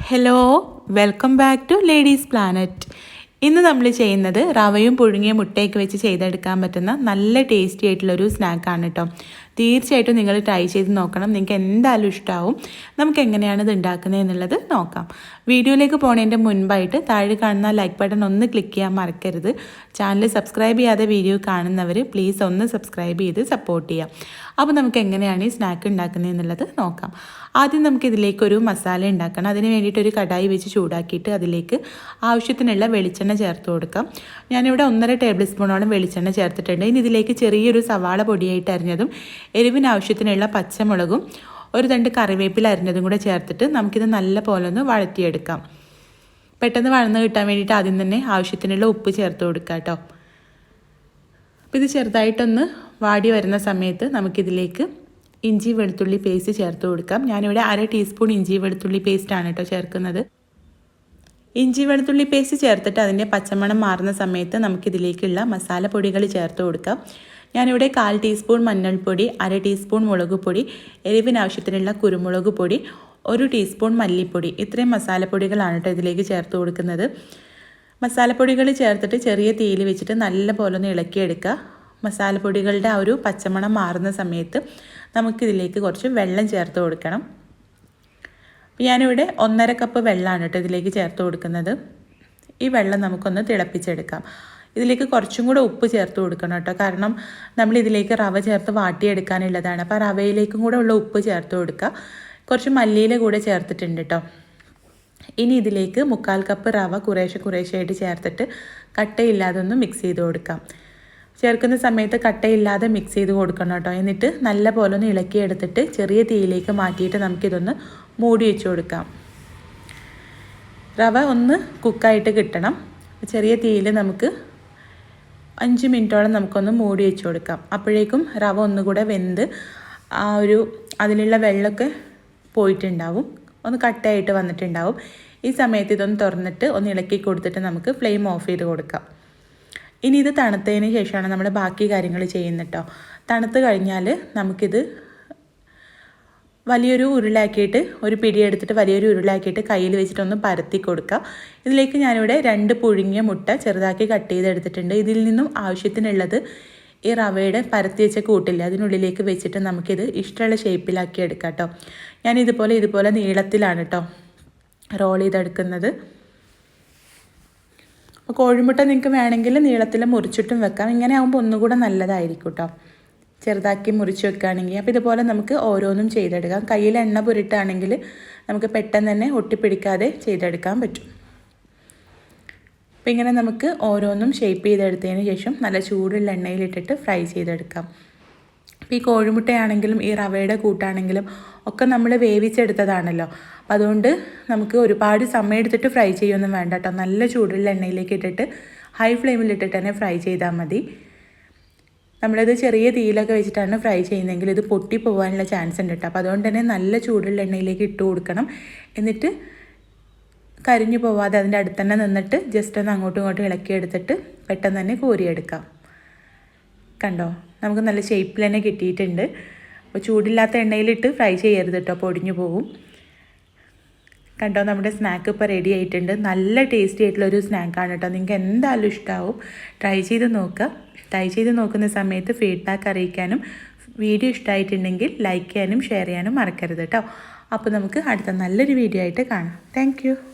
Hello, welcome back to ladies planet. ഇന്ന് നമ്മൾ ചെയ്യുന്നത് റവയും പുഴുങ്ങിയ മുട്ടയൊക്കെ വെച്ച് ചെയ്തെടുക്കാൻ പറ്റുന്ന നല്ല ടേസ്റ്റി ആയിട്ടുള്ളൊരു സ്നാക്കാണ് കേട്ടോ. തീർച്ചയായിട്ടും നിങ്ങൾ ട്രൈ ചെയ്ത് നോക്കണം. നിങ്ങൾക്ക് എന്തായാലും ഇഷ്ടമാവും. നമുക്ക് എങ്ങനെയാണ് ഇത് ഉണ്ടാക്കുന്നത് എന്നുള്ളത് നോക്കാം. വീഡിയോയിലേക്ക് പോകുന്നതിൻ്റെ മുൻപായിട്ട് താഴെ കാണുന്ന ലൈക്ക് ബട്ടൺ ഒന്ന് ക്ലിക്ക് ചെയ്യാൻ മറക്കരുത്. ചാനൽ സബ്സ്ക്രൈബ് ചെയ്യാതെ വീഡിയോ കാണുന്നവർ പ്ലീസ് ഒന്ന് സബ്സ്ക്രൈബ് ചെയ്ത് സപ്പോർട്ട് ചെയ്യാം. അപ്പോൾ നമുക്ക് എങ്ങനെയാണ് ഈ സ്നാക്ക് ഉണ്ടാക്കുന്നത് എന്നുള്ളത് നോക്കാം. ആദ്യം നമുക്ക് ഇതിലേക്കൊരു മസാല ഉണ്ടാക്കണം. അതിന് വേണ്ടിയിട്ടൊരു കടായി വെച്ച് ചൂടാക്കിയിട്ട് അതിലേക്ക് ആവശ്യത്തിനുള്ള വെളിച്ചെണ്ണ ചേർത്ത് കൊടുക്കാം. ഞാനിവിടെ 1.5 ടേബിൾ സ്പൂണോളം വെളിച്ചെണ്ണ ചേർത്തിട്ടുണ്ട്. ഇനി ഇതിലേക്ക് ചെറിയൊരു സവാള പൊടിയായിട്ട് അരിഞ്ഞതും എരിവിന് ആവശ്യത്തിനുള്ള പച്ചമുളകും ഒരു തണ്ട് കറിവേപ്പില അരിഞ്ഞതും കൂടെ ചേർത്തിട്ട് നമുക്കിത് നല്ല പോലെ ഒന്ന് വഴറ്റിയെടുക്കാം. പെട്ടെന്ന് വഴന്ന് കിട്ടാൻ വേണ്ടിയിട്ട് ആദ്യം തന്നെ ആവശ്യത്തിനുള്ള ഉപ്പ് ചേർത്ത് കൊടുക്കാം കേട്ടോ. അപ്പോൾ ഇത് ചെറുതായിട്ടൊന്ന് വാടി വരുന്ന സമയത്ത് നമുക്കിതിലേക്ക് ഇഞ്ചി വെളുത്തുള്ളി പേസ്റ്റ് ചേർത്ത് കൊടുക്കാം. ഞാനിവിടെ 1/2 ടീസ്പൂൺ ഇഞ്ചി വെളുത്തുള്ളി പേസ്റ്റാണ് കേട്ടോ ചേർക്കുന്നത്. ഇഞ്ചി വെളുത്തുള്ളി പേസ്റ്റ് ചേർത്തിട്ട് അതിൻ്റെ പച്ചമണം മാറുന്ന സമയത്ത് നമുക്കിതിലേക്കുള്ള മസാലപ്പൊടികൾ ചേർത്ത് കൊടുക്കാം. ഞാനിവിടെ 1/4 ടീസ്പൂൺ മഞ്ഞൾപ്പൊടി, 1/2 ടീസ്പൂൺ മുളക് പൊടി, എരിവിനാവശ്യത്തിനുള്ള കുരുമുളക് പൊടി, 1 ടീസ്പൂൺ മല്ലിപ്പൊടി, ഇത്രയും മസാലപ്പൊടികളാണ് കേട്ടോ ഇതിലേക്ക് ചേർത്ത് കൊടുക്കുന്നത്. മസാലപ്പൊടികൾ ചേർത്തിട്ട് ചെറിയ തീയിൽ വെച്ചിട്ട് നല്ല പോലെ ഒന്ന് ഇളക്കിയെടുക്കുക. മസാലപ്പൊടികളുടെ ആ ഒരു പച്ചമണം മാറുന്ന സമയത്ത് നമുക്കിതിലേക്ക് കുറച്ച് വെള്ളം ചേർത്ത് കൊടുക്കണം. ഞാനിവിടെ 1.5 കപ്പ് വെള്ളമാണ് കേട്ടോ ഇതിലേക്ക് ചേർത്ത് കൊടുക്കുന്നത്. ഈ വെള്ളം നമുക്കൊന്ന് തിളപ്പിച്ചെടുക്കാം. ഇതിലേക്ക് കുറച്ചും കൂടെ ഉപ്പ് ചേർത്ത് കൊടുക്കണം കേട്ടോ, കാരണം നമ്മൾ ഇതിലേക്ക് റവ ചേർത്ത് വാട്ടിയെടുക്കാനുള്ളതാണ്. അപ്പോൾ റവയിലേക്കും കൂടെ ഉള്ള ഉപ്പ് ചേർത്ത് കൊടുക്കുക. കുറച്ച് മല്ലിയില കൂടെ ചേർത്തിട്ടുണ്ട് കേട്ടോ. ഇനി ഇതിലേക്ക് 1/4 കപ്പ് റവ കുറേശ്ശെയായിട്ട് ചേർത്തിട്ട് കട്ടയില്ലാതെ ഒന്ന് മിക്സ് ചെയ്ത് കൊടുക്കാം. ചേർക്കുന്ന സമയത്ത് കട്ടയില്ലാതെ മിക്സ് ചെയ്ത് കൊടുക്കണം കേട്ടോ. എന്നിട്ട് നല്ല പോലെ ഒന്ന് ഇളക്കിയെടുത്തിട്ട് ചെറിയ തീയിലേക്ക് മാറ്റിയിട്ട് നമുക്കിതൊന്ന് മൂടി വെച്ച് കൊടുക്കാം. റവ ഒന്ന് കുക്കായിട്ട് കിട്ടണം. ചെറിയ തീയിൽ നമുക്ക് 5 മിനിറ്റോളം നമുക്കൊന്ന് മൂടി വെച്ച് കൊടുക്കാം. അപ്പോഴേക്കും റവ ഒന്നുകൂടെ വെന്ത് ആ ഒരു അതിലുള്ള വെള്ളമൊക്കെ പോയിട്ടുണ്ടാവും, ഒന്ന് കട്ടയായിട്ട് വന്നിട്ടുണ്ടാവും. ഈ സമയത്ത് ഇതൊന്ന് തുറന്നിട്ട് ഒന്ന് ഇളക്കി കൊടുത്തിട്ട് നമുക്ക് ഫ്ലെയിം ഓഫ് ചെയ്ത് കൊടുക്കാം. ഇനി ഇത് തണുത്തതിന് ശേഷമാണ് നമ്മൾ ബാക്കി കാര്യങ്ങൾ ചെയ്യുന്നത് കേട്ടോ. തണുത്ത് കഴിഞ്ഞാൽ നമുക്കിത് വലിയൊരു ഉരുളാക്കിയിട്ട് ഒരു പിടി എടുത്തിട്ട് വലിയൊരു ഉരുളാക്കിയിട്ട് കയ്യിൽ വെച്ചിട്ടൊന്ന് പരത്തി കൊടുക്കുക. ഇതിലേക്ക് ഞാനിവിടെ 2 പുഴുങ്ങിയ മുട്ട ചെറുതാക്കി കട്ട് ചെയ്തെടുത്തിട്ടുണ്ട്. ഇതിൽ നിന്നും ആവശ്യത്തിനുള്ളത് ഈ റവയുടെ പരത്തി വെച്ച കൂട്ടില്ല അതിനുള്ളിലേക്ക് വെച്ചിട്ട് നമുക്കിത് ഇഷ്ടമുള്ള ഷേപ്പിലാക്കി എടുക്കാം കേട്ടോ. ഞാൻ ഇതുപോലെ നീളത്തിലാണ് കേട്ടോ റോൾ ചെയ്തെടുക്കുന്നത്. അപ്പോൾ കോഴിമുട്ട നിങ്ങൾക്ക് വേണമെങ്കിൽ നീളത്തിൽ മുറിച്ചിട്ടും വെക്കാം. ഇങ്ങനെ ആകുമ്പോൾ ഒന്നുകൂടെ നല്ലതായിരിക്കും കേട്ടോ, ചെറുതാക്കി മുറിച്ച് വെക്കുകയാണെങ്കിൽ. അപ്പോൾ ഇതുപോലെ നമുക്ക് ഓരോന്നും ചെയ്തെടുക്കാം. കയ്യിൽ എണ്ണ പുരട്ടുകയാണെങ്കിൽ നമുക്ക് പെട്ടെന്ന് തന്നെ ഒട്ടിപ്പിടിക്കാതെ ചെയ്തെടുക്കാൻ പറ്റും. അപ്പോൾ ഇങ്ങനെ നമുക്ക് ഓരോന്നും ഷേപ്പ് ചെയ്തെടുത്തതിന് ശേഷം നല്ല ചൂടുള്ള എണ്ണയിലിട്ടിട്ട് ഫ്രൈ ചെയ്തെടുക്കാം. അപ്പോൾ ഈ കോഴിമുട്ടയാണെങ്കിലും ഈ റവയുടെ കൂട്ടാണെങ്കിലും ഒക്കെ നമ്മൾ വേവിച്ചെടുത്തതാണല്ലോ. അപ്പോൾ അതുകൊണ്ട് നമുക്ക് ഒരുപാട് സമയം എടുത്തിട്ട് ഫ്രൈ ചെയ്യൊന്നും വേണ്ട കേട്ടോ. നല്ല ചൂടുള്ള എണ്ണയിലേക്ക് ഇട്ടിട്ട് ഹൈ ഫ്ലെയിമിലിട്ടിട്ട് തന്നെ ഫ്രൈ ചെയ്താൽ മതി. നമ്മളിത് ചെറിയ തീയിലൊക്കെ വെച്ചിട്ടാണ് ഫ്രൈ ചെയ്യുന്നതെങ്കിൽ ഇത് പൊട്ടി പോകാനുള്ള ചാൻസ് ഉണ്ട് കേട്ടോ. അപ്പോൾ അതുകൊണ്ട് തന്നെ നല്ല ചൂടുള്ള എണ്ണയിലേക്ക് ഇട്ട് കൊടുക്കണം. എന്നിട്ട് കരിഞ്ഞു പോവാതെ അതിൻ്റെ അടുത്ത് തന്നെ നിന്നിട്ട് ജസ്റ്റ് ഒന്ന് അങ്ങോട്ടും ഇങ്ങോട്ടും ഇളക്കിയെടുത്തിട്ട് പെട്ടെന്ന് തന്നെ കോരിയെടുക്കാം. കണ്ടോ, നമുക്ക് നല്ല ഷേപ്പിൽ തന്നെ കിട്ടിയിട്ടുണ്ട്. അപ്പോൾ ചൂടില്ലാത്ത എണ്ണയിലിട്ട് ഫ്രൈ ചെയ്യരുത് കേട്ടോ, പൊടിഞ്ഞു പോകും. കണ്ടോ, നമ്മുടെ സ്നാക്ക് ഇപ്പോൾ റെഡി ആയിട്ടുണ്ട്. നല്ല ടേസ്റ്റി ആയിട്ടുള്ളൊരു സ്നാക്കാണ് കേട്ടോ. നിങ്ങൾക്ക് എന്തായാലും ഇഷ്ടമാവും. ട്രൈ ചെയ്ത് നോക്കുക. ട്രൈ ചെയ്ത് നോക്കുന്ന സമയത്ത് ഫീഡ്ബാക്ക് അറിയിക്കാനും വീഡിയോ ഇഷ്ടമായിട്ടുണ്ടെങ്കിൽ ലൈക്ക് ചെയ്യാനും ഷെയർ ചെയ്യാനും മറക്കരുത് കേട്ടോ. അപ്പോൾ നമുക്ക് അടുത്ത നല്ലൊരു വീഡിയോ ആയിട്ട് കാണാം. താങ്ക്